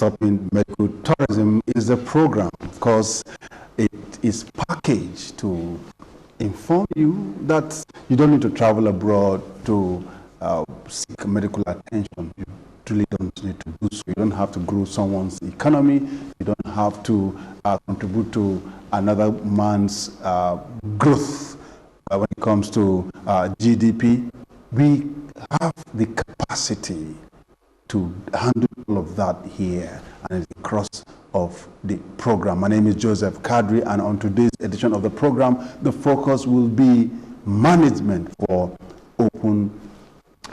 Stopping Medical Tourism is a program because it is packaged to inform you that you don't need to travel abroad to seek medical attention. You truly don't need to do so. You don't have to grow someone's economy. You don't have to contribute to another man's growth when it comes to GDP. We have the capacity to handle all of that here, and it's the cross of the program. My name is Joseph Kadri, and on today's edition of the program, the focus will be management for open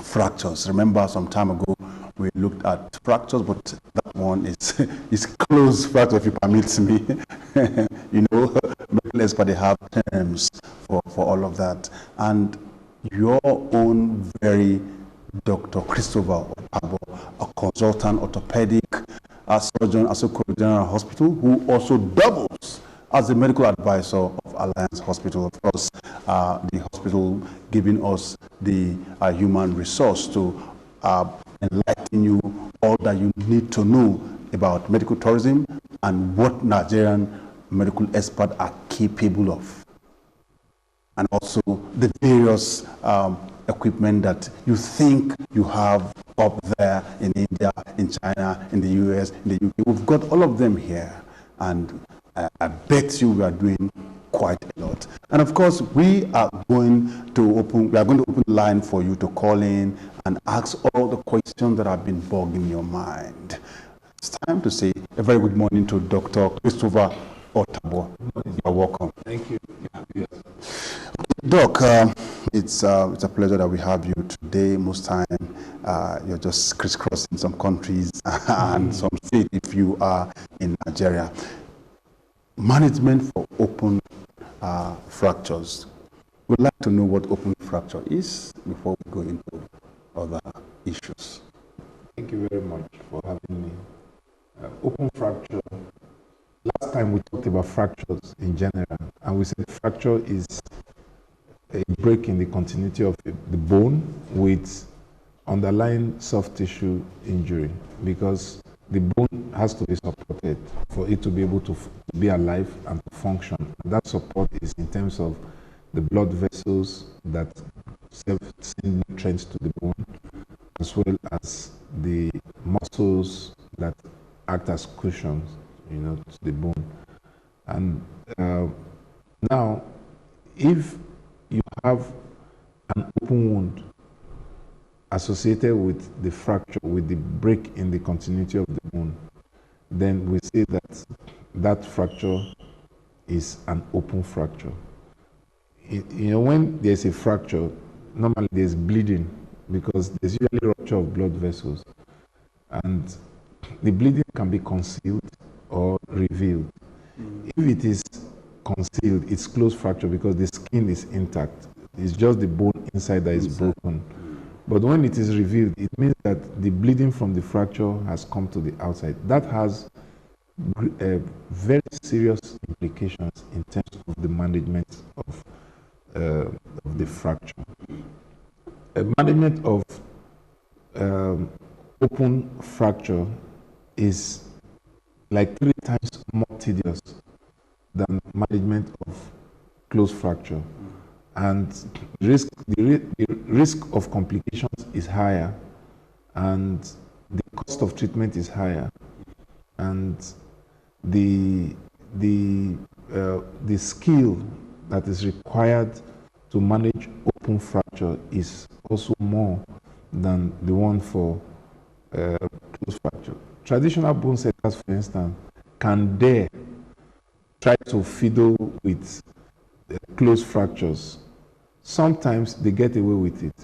fractures. Remember, some time ago we looked at fractures, but that one is closed fracture, if you permit me. You know, medical experts, they have terms for all of that, and your own very Dr. Christopher Otabor, a consultant orthopedic surgeon at Otabor General Hospital, who also doubles as the medical advisor of Alliance Hospital. Of course, the hospital giving us the human resource to enlighten you all that you need to know about medical tourism and what Nigerian medical experts are capable of, and also the various equipment that you think you have up there in India, in China, in the US, in the UK. We've got all of them here, and I bet you we are doing quite a lot. And of course, we are going to open the line for you to call in and ask all the questions that have been bugging your mind. It's time to say a very good morning to Dr. Christopher Otabor. You're welcome. Thank you. Yes. Doc, it's a pleasure that we have you today. Most time you're just crisscrossing some countries and some states if you are in Nigeria. Management for open fractures. We'd like to know what open fracture is before we go into other issues. Thank you very much for having me. Open fracture. Last time we talked about fractures in general, and we said fracture is a break in the continuity of the bone with underlying soft tissue injury, because the bone has to be supported for it to be able to be alive and to function. And that support is in terms of the blood vessels that send nutrients to the bone, as well as the muscles that act as cushions, to the bone. And now, if you have an open wound associated with the fracture, with the break in the continuity of the bone, then we say that that fracture is an open fracture. When there's a fracture, normally there's bleeding because there's usually rupture of blood vessels, and the bleeding can be concealed or revealed. If it is concealed, it's closed fracture because the skin is intact. It's just the bone inside that is broken. But when it is revealed, it means that the bleeding from the fracture has come to the outside. That has very serious implications in terms of the management of the fracture. Management of open fracture is like 3 times more tedious than management of closed fracture. And the risk of complications is higher, and the cost of treatment is higher, and the skill that is required to manage open fracture is also more than the one for closed fracture. Traditional bone setters, for instance, can dare try to fiddle with closed fractures. Sometimes they get away with it,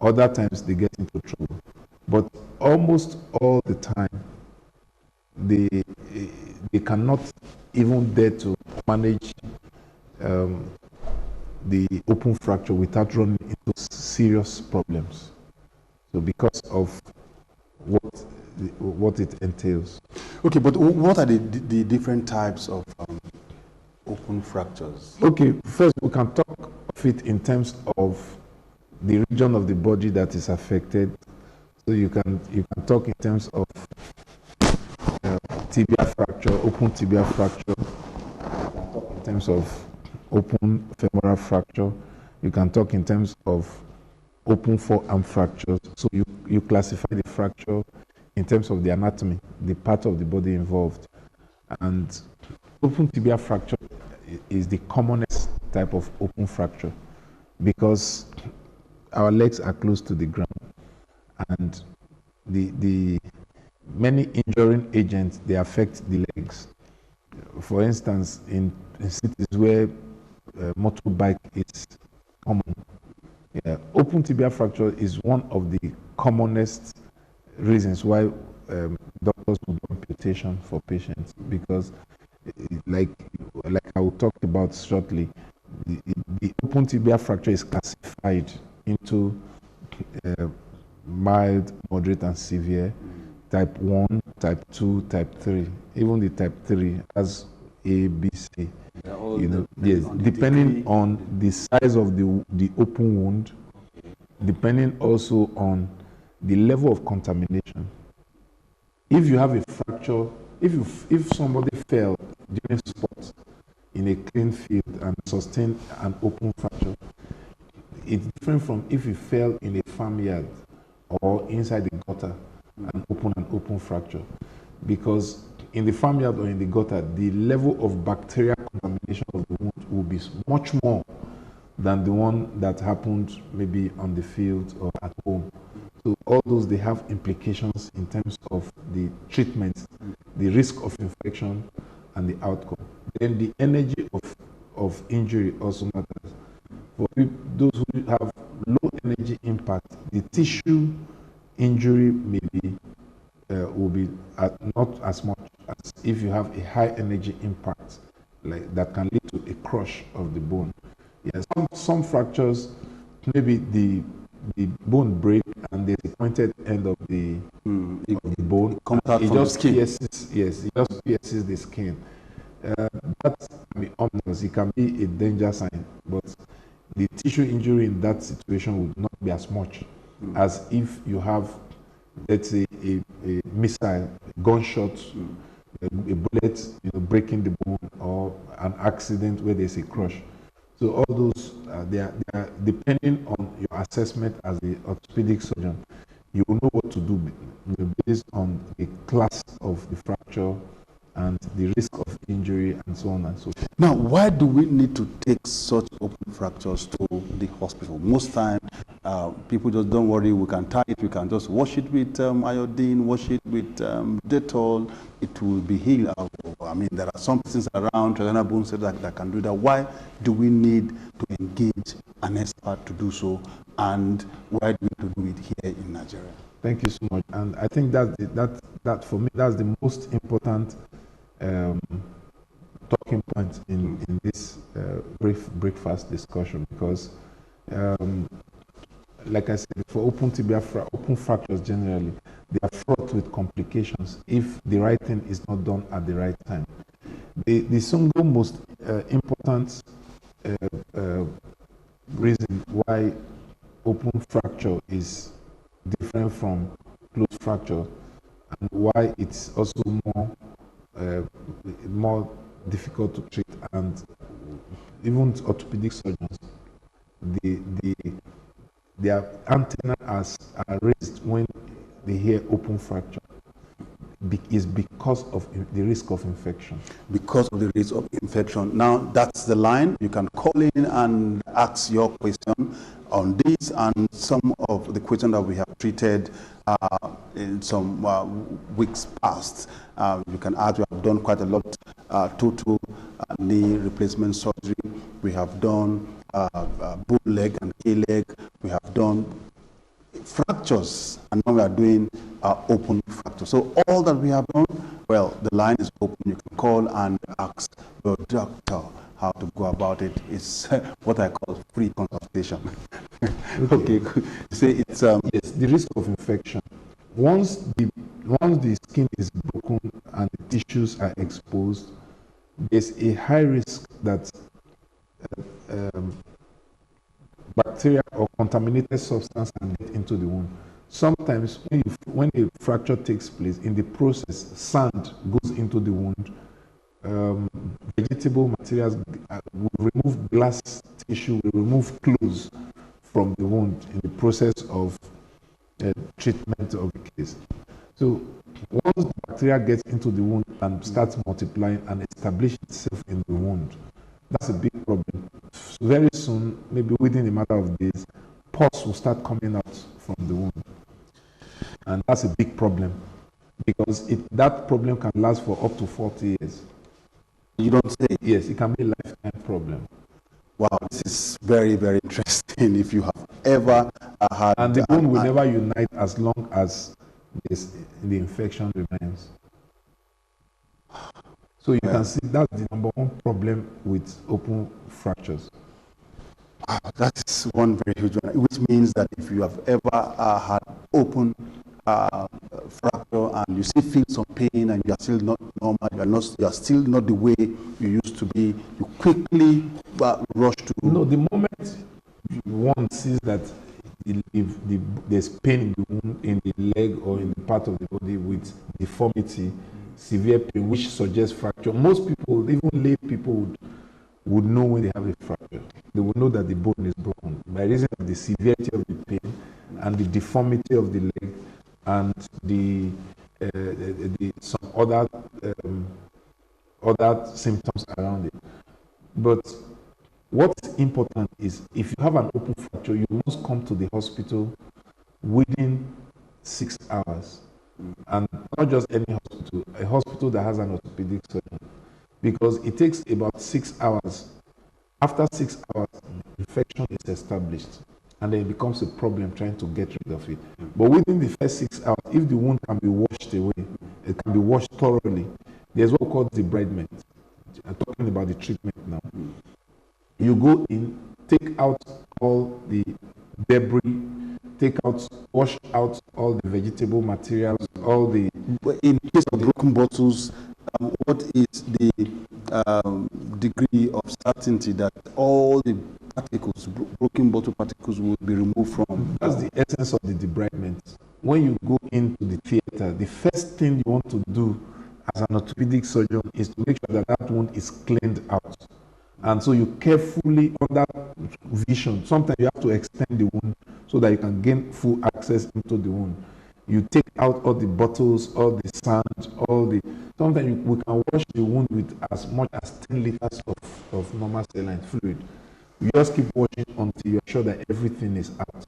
other times they get into trouble. But almost all the time, they cannot even dare to manage the open fracture without running into serious problems. So because of what it entails. Okay, but what are the different types of open fractures? Okay, first we can talk of it in terms of the region of the body that is affected. So you can talk in terms of tibia fracture, open tibia fracture. In terms of open femoral fracture, you can talk in terms of open forearm fractures. So you classify the fracture in terms of the anatomy, the part of the body involved. And open tibia fracture is the commonest type of open fracture because our legs are close to the ground, and the many injuring agents, they affect the legs. For instance, in cities where motorbike is common, open tibia fracture is one of the commonest reasons why doctors will do amputation for patients, because like I will talk about shortly, the open tibia fracture is classified into mild, moderate, and severe, type 1, type 2, type 3. Even the type 3 has A, B, C. Yes, depending on the size of the open wound, depending also on the level of contamination. If you have a fracture, if somebody fell during sports in a clean field and sustained an open fracture, it's different from if you fell in a farmyard or inside the gutter and open an open fracture. Because in the farmyard or in the gutter, the level of bacterial contamination of the wound will be much more than the one that happened maybe on the field or at home. So all those, they have implications in terms of the treatment, the risk of infection, and the outcome. Then the energy of injury also matters. For those who have low energy impact, the tissue injury will be not as much as if you have a high energy impact, like that can lead to a crush of the bone. Yes, some fractures, maybe the bone break and there's a pointed end of the bone. It just pierces. Yes, it just pierces the skin. That can be ominous. It can be a danger sign, but the tissue injury in that situation would not be as much as if you have, let's say, a missile, a gunshot, a bullet, breaking the bone, or an accident where there's a crush. So all those, they are depending on your assessment as the orthopedic surgeon. You will know what to do based on the class of the fracture and the risk of injury and so on and so forth. Now, why do we need to take such open fractures to the hospital? Most time, people just don't worry, we can tie it, we can just wash it with iodine, wash it with Dettol, it will be healed. I mean, there are some things around, traditional bone surgery that can do that. Why do we need to engage an expert to do so, and why do we need to do it here in Nigeria? Thank you so much. And I think that for me, that's the most important talking point in this brief breakfast discussion, because like I said, for open tibia open fractures generally, they are fraught with complications if the right thing is not done at the right time. The single most important reason why open fracture is different from closed fracture, and why it's also more difficult to treat, and even orthopedic surgeons, their antennas are raised when they hear open fracture, is because of the risk of infection. Because of the risk of infection. Now, that's the line. You can call in and ask your question on this and some of the questions that we have treated in some weeks past. You can ask. We have done quite a lot. Total knee replacement surgery. We have done boot leg and K-leg. We have done fractures, and now we are doing open fractures. So all that we have done, well, the line is open. You can call and ask your doctor how to go about it. It's what I call free consultation. Okay. Say it's yes, the risk of infection. Once the skin is broken and the tissues are exposed, there's a high risk that bacteria or contaminated substance can get into the wound. Sometimes when a fracture takes place, in the process, sand goes into the wound. Vegetable materials will remove glass tissue, will remove clothes from the wound in the process of treatment of the case. So once the bacteria gets into the wound and starts multiplying and establish itself in the wound, that's a big problem. Very soon, maybe within a matter of days, pus will start coming out from the wound. And that's a big problem because that problem can last for up to 40 years. You don't say? Yes, it can be a lifetime problem. Wow, this is very, very interesting. If you have ever had... And the wound will never unite as long as the infection remains. So you can see that's the number one problem with open fractures. Wow, that's one very huge one, which means that if you have ever had open fracture and you still feel some pain and you are still not normal, you are still not the way you used to be, you quickly rush to... No, the moment one sees that if there's pain in the wound, in the leg or in the part of the body with deformity, severe pain, which suggests fracture, most people, even lay people, would know when they have a fracture. They would know that the bone is broken by reason of the severity of the pain and the deformity of the leg and some other symptoms around it. But what's important is if you have an open fracture, you must come to the hospital within 6 hours. And not just any hospital, a hospital that has an orthopedic surgeon. Because it takes about 6 hours. After 6 hours, the infection is established. And then it becomes a problem trying to get rid of it. But within the first 6 hours, if the wound can be washed away, it can be washed thoroughly. There's what we call debridement. I'm talking about the treatment now. You go in, take out all the debris, wash out all the vegetable materials, all the... In case of broken bottles, what is the degree of certainty that all the particles, broken bottle particles, will be removed from? That's the essence of the debridement. When you go into the theater, the first thing you want to do as an orthopedic surgeon is to make sure that that wound is cleaned out. And so you carefully, under vision, sometimes you have to extend the wound so that you can gain full access into the wound. You take out all the bottles, all the sand, sometimes we can wash the wound with as much as 10 liters of normal saline fluid. You just keep washing until you're sure that everything is out.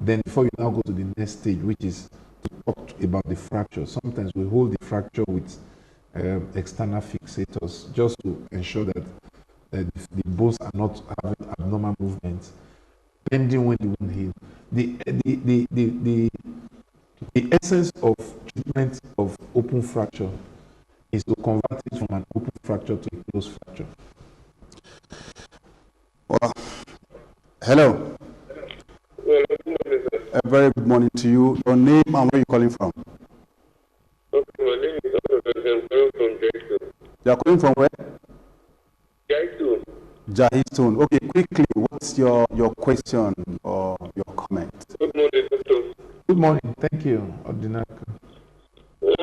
Then before you now go to the next stage, which is to talk about the fracture. Sometimes we hold the fracture with external fixators just to ensure that the bones are not having abnormal movements, pending when the wound heals. The essence of treatment of open fracture is to convert it from an open fracture to a closed fracture. Well, hello. Well, good morning, sir. A very good morning to you. Your name and where are you calling from? Okay, my name is Otabor. I'm calling from Jaitu. You are calling from where? Jaitu. Jahistone. Okay, quickly, what's your question or your comment? Good morning, doctor. Good morning. Thank you, Ordinaka. This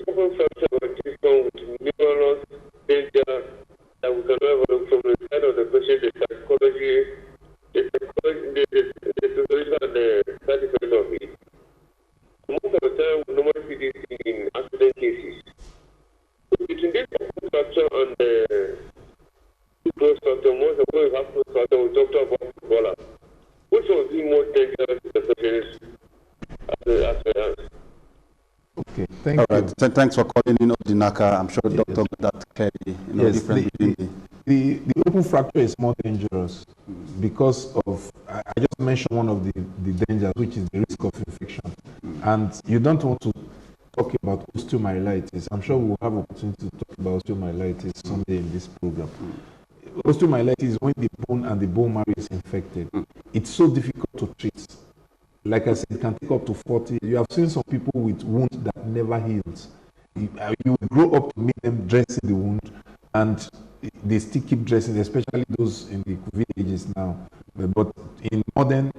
open fracture will come with numerous danger that we can have from the side of the patient, the psychology, the situation and the side effects of it. Most of the time, we normally see this in accident cases. So between this open fracture and the close fracture, most of the time we have close fracture, we talked about footballers. Which will be more dangerous to the patients as well as? Okay, thank you. All right, thanks for calling in, Odinaka. I'm sure the doctor got that clearly. Yes, difference between the open fracture is more dangerous because of, I just mentioned one of the dangers, which is the risk of infection. And you don't want to talk about osteomyelitis. I'm sure we'll have opportunity to talk about osteomyelitis someday in this program. Osteomyelitis is when the bone and the bone marrow is infected. It's so difficult to treat. Like I said, it can take up to 40. You have seen some people with wounds that never heals. You grow up to meet them dressing the wound, and they still keep dressing, especially those in the villages now. But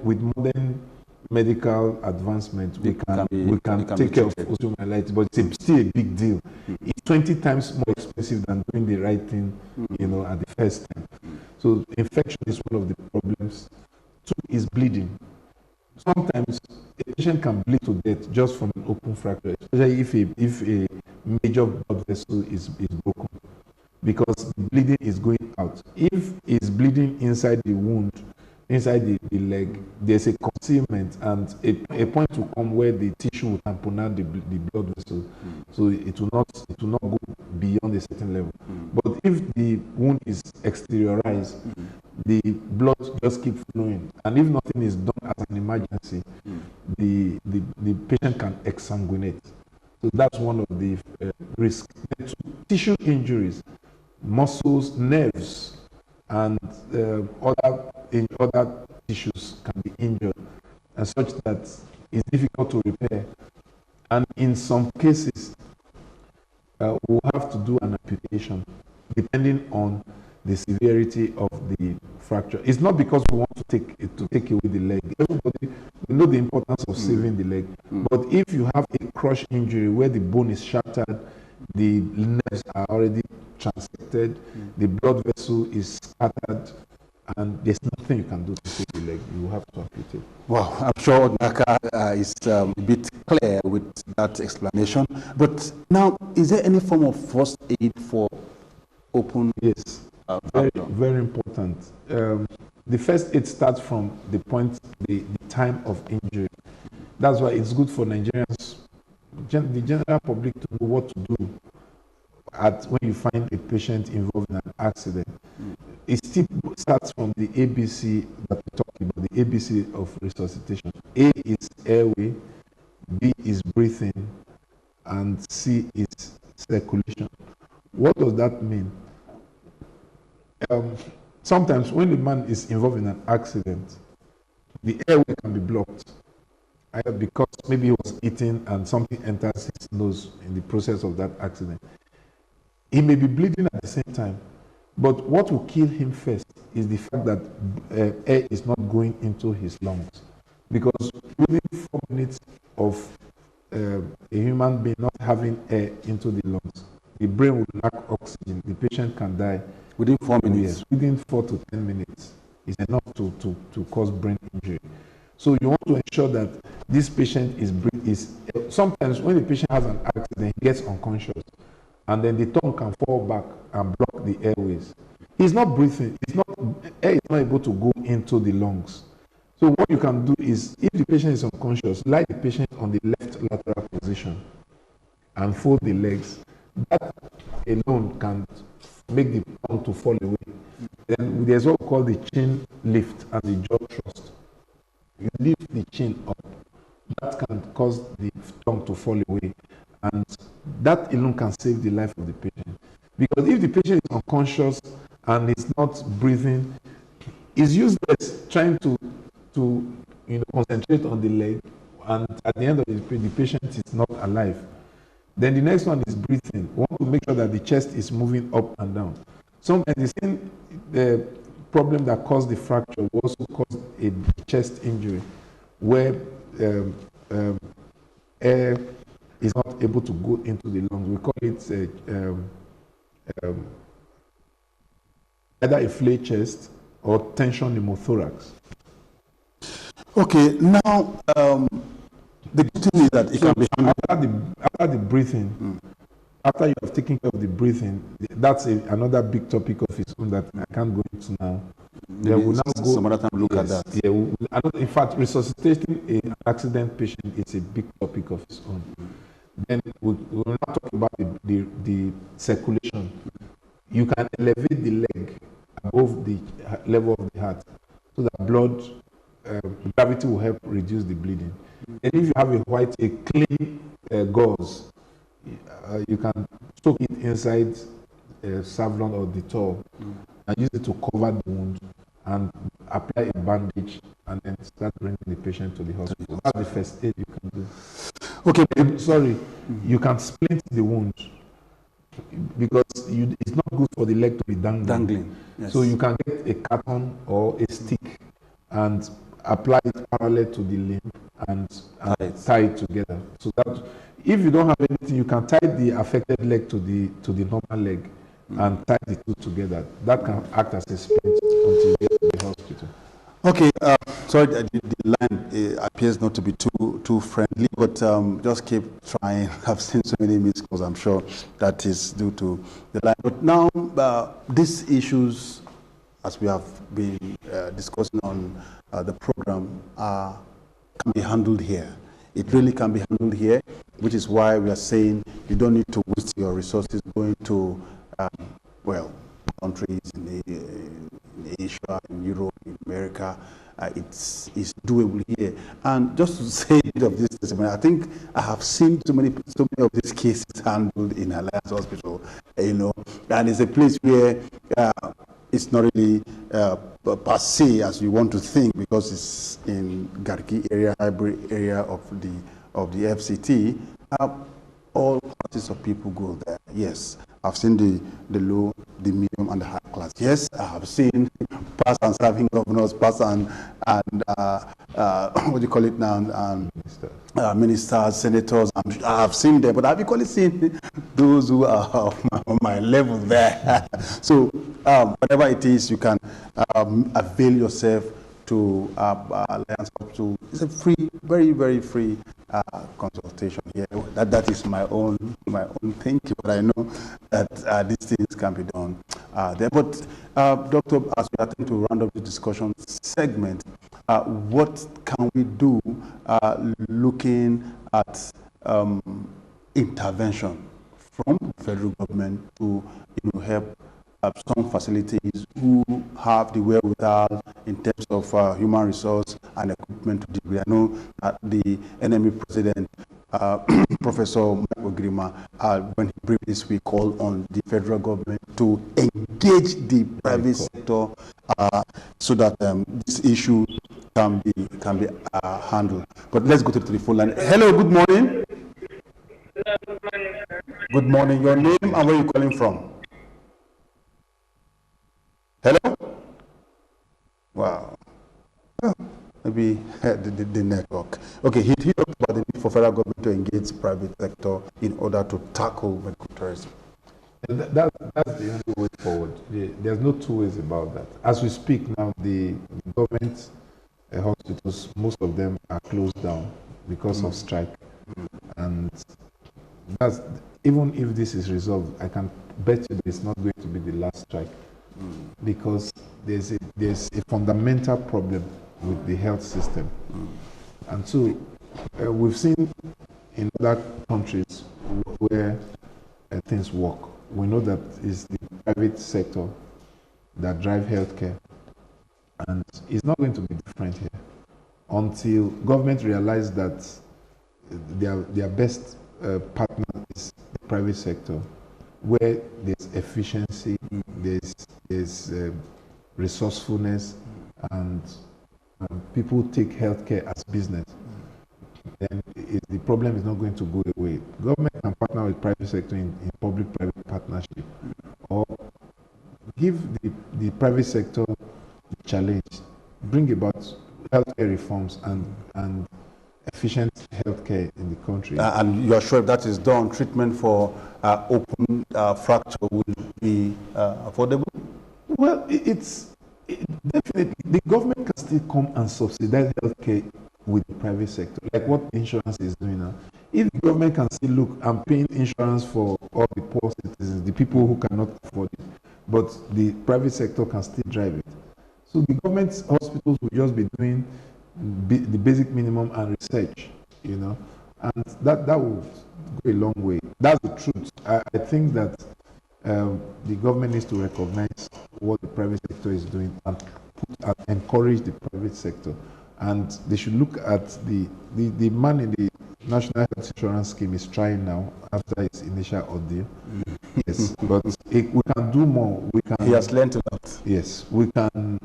with modern medical advancement, we can be take care of treated. osteomyelitis, but it's still a big deal. It's 20 times more expensive than doing the right thing, at the first time. So infection is one of the problems. Two is bleeding. Sometimes a patient can bleed to death just from an open fracture, especially if a major blood vessel is broken, because the bleeding is going out. If it's bleeding inside the wound, inside the leg, there's a concealment, and a point will come where the tissue will tamponade the blood vessel, so it will not go beyond a certain level. But if the wound is exteriorized, the blood just keeps flowing, and if nothing is done as an emergency, the patient can exsanguinate. So that's one of the risks. Tissue injuries, muscles, nerves, and other tissues can be injured, and such that it's difficult to repair. And in some cases, we'll have to do an amputation, depending on the severity of the fracture. It's not because we want to take away the leg. Everybody, we know the importance of saving the leg. But if you have a crush injury where the bone is shattered, the nerves are already transected, the blood vessel is scattered, and there's nothing you can do to save the leg. You will have to amputate. Wow, I'm sure Naka is a bit clear with that explanation. But now, is there any form of first aid for open? Yes, very, very important. The first aid starts from the time of injury. That's why it's good for Nigerians, the general public, to know what to do when you find a patient involved in an accident. It still starts from the ABC that we talked about, the ABC of resuscitation. A is airway, B is breathing, and C is circulation. What does that mean? Sometimes when the man is involved in an accident, the airway can be blocked, either because maybe he was eating and something enters his nose in the process of that accident. He may be bleeding at the same time, but what will kill him first is the fact that air is not going into his lungs. Because within 4 minutes of a human being not having air into the lungs, the brain will lack oxygen. The patient can die within 4 minutes. Yes, within 4 to 10 minutes is enough to cause brain injury. So you want to ensure that this patient is sometimes when the patient has an accident, he gets unconscious, and then the tongue can fall back and block the airways. He's not breathing. Air is not able to go into the lungs. So what you can do is, if the patient is unconscious, lie the patient on the left lateral position and fold the legs. That alone can make the tongue to fall away. Then there's what we call the chin lift and the jaw thrust. You lift the chin up. That can cause the tongue to fall away, and that alone can save the life of the patient. Because if the patient is unconscious and is not breathing, it's useless trying to concentrate on the leg, and at the end of the patient is not alive. Then the next one is breathing. We want to make sure that the chest is moving up and down. Sometimes the problem that caused the fracture will also cause a chest injury, where air is not able to go into the lungs. We call it either a flayed chest or tension pneumothorax. Okay, now the good thing is that it can be after the breathing. After you have taken care of the breathing, that's another big topic of its own that I can't go into now. We'll now go some other time look at that. Yeah, in fact, resuscitating an accident patient is a big topic of its own. Then we'll now talk about the circulation. You can elevate the leg above the level of the heart, so that blood gravity will help reduce the bleeding. And if you have a clean gauze, you can soak it inside Savlon or Dettol and use it to cover the wound and apply a bandage, and then start bringing the patient to the hospital. That's the first aid you can do. Okay, you can splint the wound, because it's not good for the leg to be dangling. Yes. So you can get a carton or a stick and apply it parallel to the limb and tie it together. So that if you don't have anything, you can tie the affected leg to the normal leg and tie the two together. That can act as a splint until you get to the hospital. Okay, sorry, the line appears not to be too friendly, but just keep trying. I've seen so many missed calls. I'm sure that is due to the line. But now, these issues, as we have been discussing on the program, can be handled here. It really can be handled here, which is why we are saying you don't need to waste your resources going to, well, countries in Asia, in Europe, in America. It's doable here. And just to say a bit of this, I think I have seen so many of these cases handled in Alliance Hospital, and it's a place where it's not really per se as you want to think, because it's in Garki area, hybrid area of the FCT. All classes of people go there. Yes, I've seen the low, the medium, and the high class. Yes, I have seen past and serving governors, past and what do you call it now, ministers, senators. I have seen them, but I've equally seen those who are on my level there. So whatever it is, you can avail yourself to Alliance Hospital. It's a free, very, very free consultation here. That is my own thinking, but I know that these things can be done there. But Doctor, as we are going to round up the discussion segment, what can we do looking at intervention from the federal government to help some facilities who have the wherewithal in terms of human resource and equipment to degree. I know that the NME president, Professor Michael Grima, when he briefed this week, called on the federal government to engage the private sector so that this issue can be handled. But let's go to the phone line. Hello, good morning. Hello, good morning, sir. Good morning. Your name and where are you calling from? Hello? Wow. Oh, maybe the network. Okay, he talked about the need for federal government to engage the private sector in order to tackle medical tourism. That's the only way forward. There's no two ways about that. As we speak now, the government hospitals, most of them are closed down because of strike. And that's, even if this is resolved, I can bet you it's not going to be the last strike. Because there's a fundamental problem with the health system. And so we've seen in other countries where things work. We know that it's the private sector that drive healthcare, and it's not going to be different here until government realize that their best partner is the private sector, where there's efficiency, there's resourcefulness, and people take healthcare as business. Then the problem is not going to go away. Government can partner with private sector in public-private partnership, or give the private sector the challenge, bring about healthcare reforms and efficient healthcare in the country. And you are sure if that is done, treatment for open fracture will be affordable? Well, it's definitely, the government can still come and subsidize healthcare with the private sector, like what insurance is doing now. If the government can say, look, I'm paying insurance for all the poor citizens, the people who cannot afford it, but the private sector can still drive it. So the government hospitals will just be doing the basic minimum and research, and that will go a long way. That's the truth. I think that the government needs to recognize what the private sector is doing and encourage the private sector. And they should look at the man in the National Health Insurance Scheme is trying now after his initial ordeal. Yes, but we can do more. He has learned a lot. Yes, we can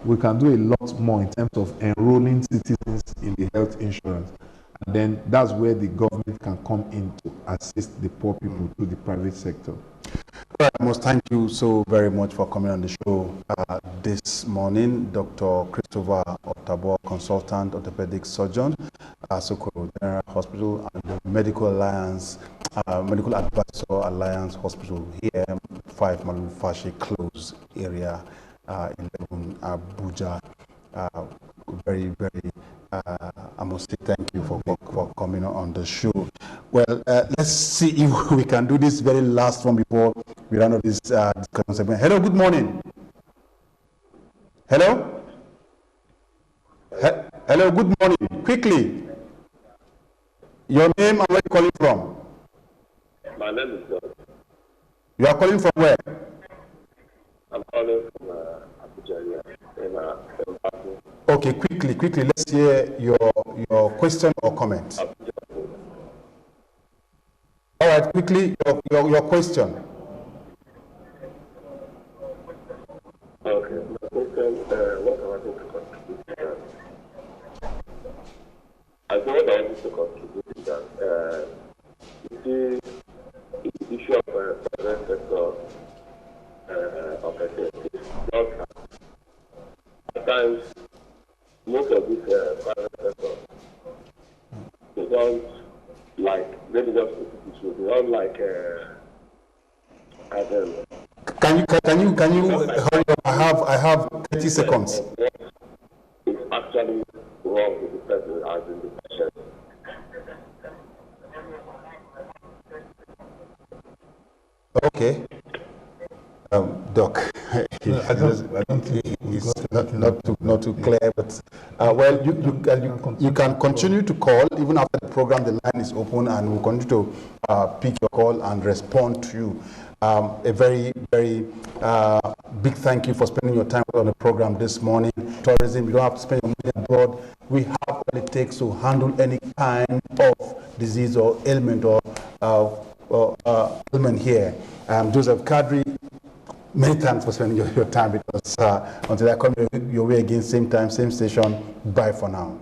do a lot more in terms of enrolling citizens in the health insurance. And then that's where the government can come in to assist the poor people through the private sector. I must thank you so very much for coming on the show this morning. Dr. Christopher Otabor, consultant orthopedic surgeon, Sokoro General Hospital, and the Medical Alliance, Medical Advisor Alliance Hospital here, 5 Malufashi Close area in Abuja. Very, very, I must say thank you for coming on the show. Well, let's see if we can do this very last one before we run out this discussion segment. Hello, good morning. Hello? Hello, good morning. Quickly. Your name and where you calling from? My name is John. You are calling from where? I'm calling from Abuja, Okay, quickly. Let's hear your question or comment. All right, quickly, your question. Okay, my question, what I wanted to contribute I think what I wanted to contribute is that the issue of private sector of is not at times most of these private sector they don't like, let me just put it this way, they don't like Can you hurry up? I have 30 seconds. It's actually wrong with the person as in the patient. Okay. Doc, I don't think it's not too clear, but well, you can continue to call even after the program. The line is open, and we'll continue to pick your call and respond to you. A very, very big thank you for spending your time on the program this morning. Tourism, you don't have to spend your money abroad. We have what it takes to handle any kind of disease or ailment or ailment here. Joseph Kadri, many thanks for spending your time with us. Until I come your way again, same time, same station. Bye for now.